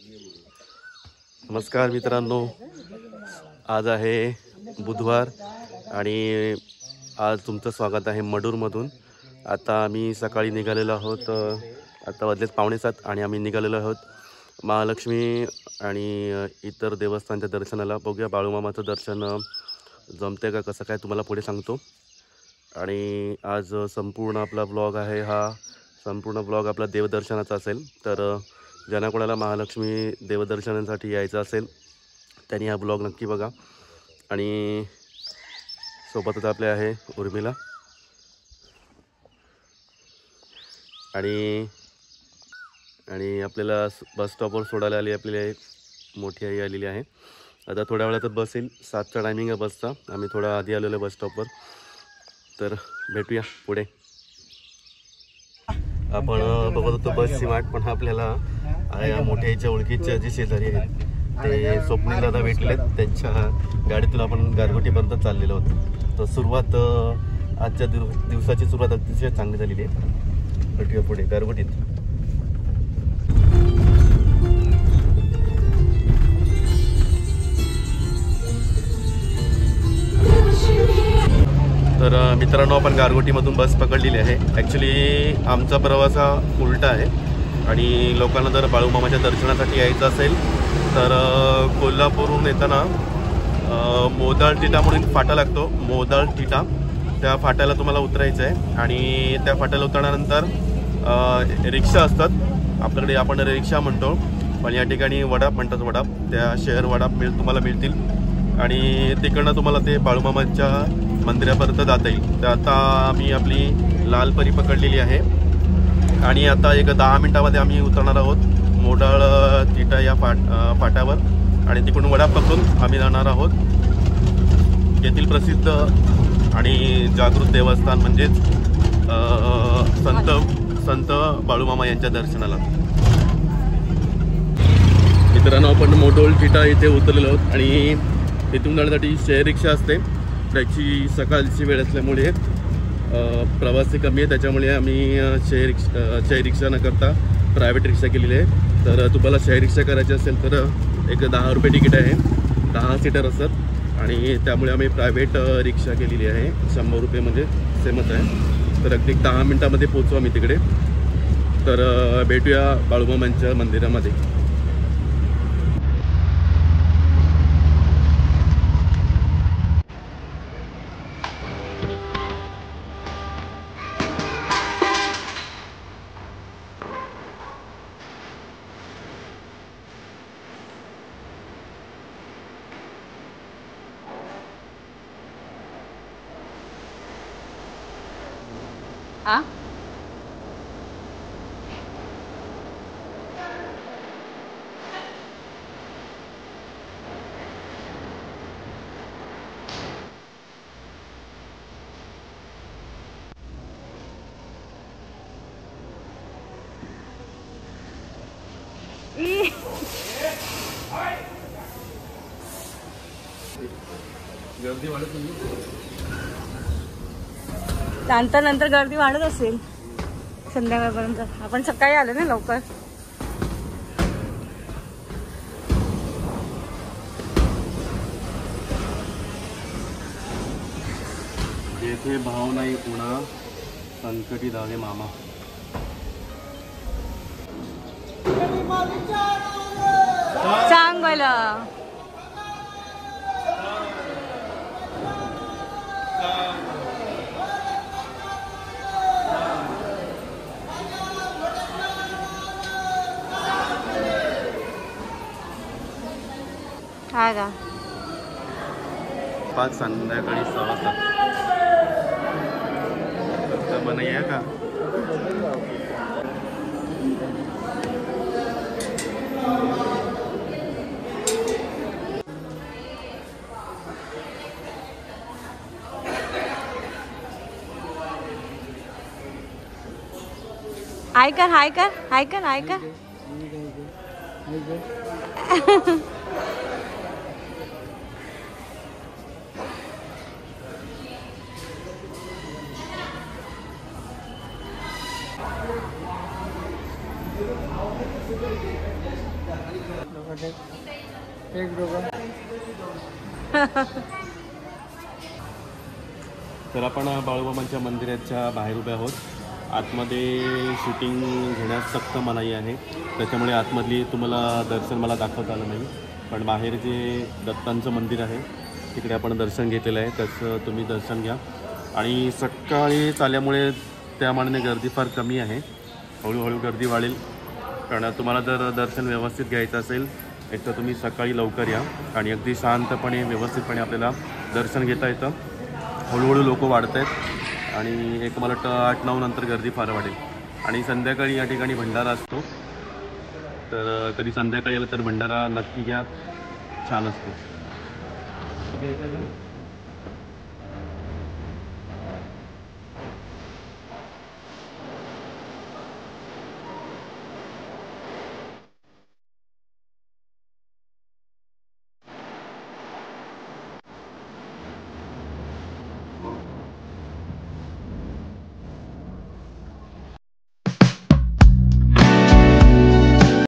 नमस्कार मित्रांनो, आज आहे बुधवार आणि आज तुमचं स्वागत आहे मडूरमधून। आता आम्ही सकाळी निघालेलो आहोत, आता वाजलेत 6:45 आणि आम्ही निघालेलो आहोत महालक्ष्मी आणि इतर देवस्थानच्या दर्शनाला। बघूया बाळूमामाचं दर्शन जमते का कसं काय तुम्हाला पुढे सांगतो। आणि आज संपूर्ण आपला ब्लॉग आहे, हा संपूर्ण ब्लॉग आपला देवदर्शनाचा असेल। तर ज्यांना कोणाला महालक्ष्मी देवदर्शनासाठी यायचं असेल त्यांनी हा ब्लॉग नक्की बघा। आणि सोबतच आपले आहे उर्मिला आणि आपल्याला बस स्टॉपवर सोडायला आली आपली मोठी आई आलेली आहे। आता थोड्या वेळातच बस येईल, 7चा टायमिंग आहे बसचा। आम्ही थोडा आधी आलेलो बस स्टॉपवर, तर भेटूया पुढे। आपण बघत होतो बसची वाट, पण आपल्याला मोठ्या आईच्या ओळखीचे जे शेजारी आहेत ते स्वप्नील दादा भेटलेत, त्यांच्या गाडीतून आपण गारगोटीपर्यंत चाललेलो होतो। तर सुरुवात आजच्या दिवसाची सुरुवात अतिशय चांगली झालेली आहे। भेटूया पुढे गारगोटीत। तर मित्रांनो, आपण गारगोटीमधून बस पकडलेली आहे। ॲक्च्युली आमचा प्रवास हा उलटा आहे आणि लोकांना जर बाळूमामाच्या दर्शनासाठी यायचं असेल तर कोल्हापूरहून येताना मोदाळ टिटा म्हणून फाटा लागतो, मोदाळ टिटा, त्या फाट्याला तुम्हाला उतरायचं आहे। आणि त्या फाट्याला उतरल्यानंतर रिक्षा असतात आपल्याकडे, आपण रिक्षा म्हणतो पण या ठिकाणी वडाप म्हणतात, वडाप, त्या शेअर वडाप तुम्हाला मिळतील आणि तिकडनं तुम्हाला ते बाळूमामाच्या मंदिरापर्यंत जाता येईल। तर आता आम्ही आपली लाल परी पकडलेली आहे आणि आता एक 10 मिनिटामध्ये आम्ही उतरणार आहोत मोडाळ तिटा या फाट्यावर आणि तिकडून वडाप पकडून आम्ही जाणार आहोत येथील प्रसिद्ध आणि जागृत देवस्थान म्हणजेच संत बाळूमामा यांच्या दर्शनाला। मित्रांनो, आपण मोडोळ तिटा इथे उतरलेलो आहोत आणि इथून जाण्यासाठी शेअर रिक्षा असते। त्याची सकाळची वेळ असल्यामुळे प्रवासी कमी आहे, त्याच्यामुळे आम्ही शेअर रिक्षा न करता प्रायव्हेट रिक्षा केलेली आहे। तर तुम्हाला शेअर रिक्षा करायची असेल तर एक 10 रुपये तिकीट आहे, 10 सीटर असतात आणि त्यामुळे आम्ही प्रायव्हेट रिक्षा केलेली आहे। 100 रुपये म्हणजे सेमच आहे। तर अगदी 10 मिनिटामध्ये पोहोचू आम्ही तिकडे। तर भेटूया बाळूमामांच्या मंदिरामध्ये। आ गर्दी वाढत नाही, नंतर गर्दी वाढत असेल संध्याकाळपर्यंत। आपण सकाळी आलो ना लवकर। येथे भाव नाही पुन्हा संकटी धावे मामा। सांग बोला काय का 5 संध्याकाळी 6 वाजता फक्त मन आहे का। हाय कर हाय कर हाय कर हाय कर एक दोघं. तर आपण बाळूमामांच्या मंदिराच्या बाहेर उभे आहोत. आतमध्ये शूटिंग घेण्यास सक्त मनाई आहे, त्याच्यामुळे आतमधली तुम्हाला दर्शन मला दाखवता आलं नाही. पण बाहेर जे दत्तांचं मंदिर आहे तिकडे आपण दर्शन घेतलेलं आहे, त्याचं तुम्ही दर्शन घ्या. आणि सकाळी आल्यामुळे त्या मानाने गर्दी फार कमी आहे. हळूहळू गर्दी वाढेल, कारण तुम्हाला जर दर्शन व्यवस्थित घ्यायचं असेल एक तर तुम्ही सकाळी लवकर या आणि अगदी शांतपणे व्यवस्थितपणे आपल्याला दर्शन घेता येतं. हळूहळू लोक वाढत आहेत आणि एक मला वाटतं 8-9 नंतर गर्दी फार वाढेल. आणि संध्याकाळी या ठिकाणी भंडारा असतो, तर कधी संध्याकाळी आलं तर भंडारा नक्की घ्या, छान असतो.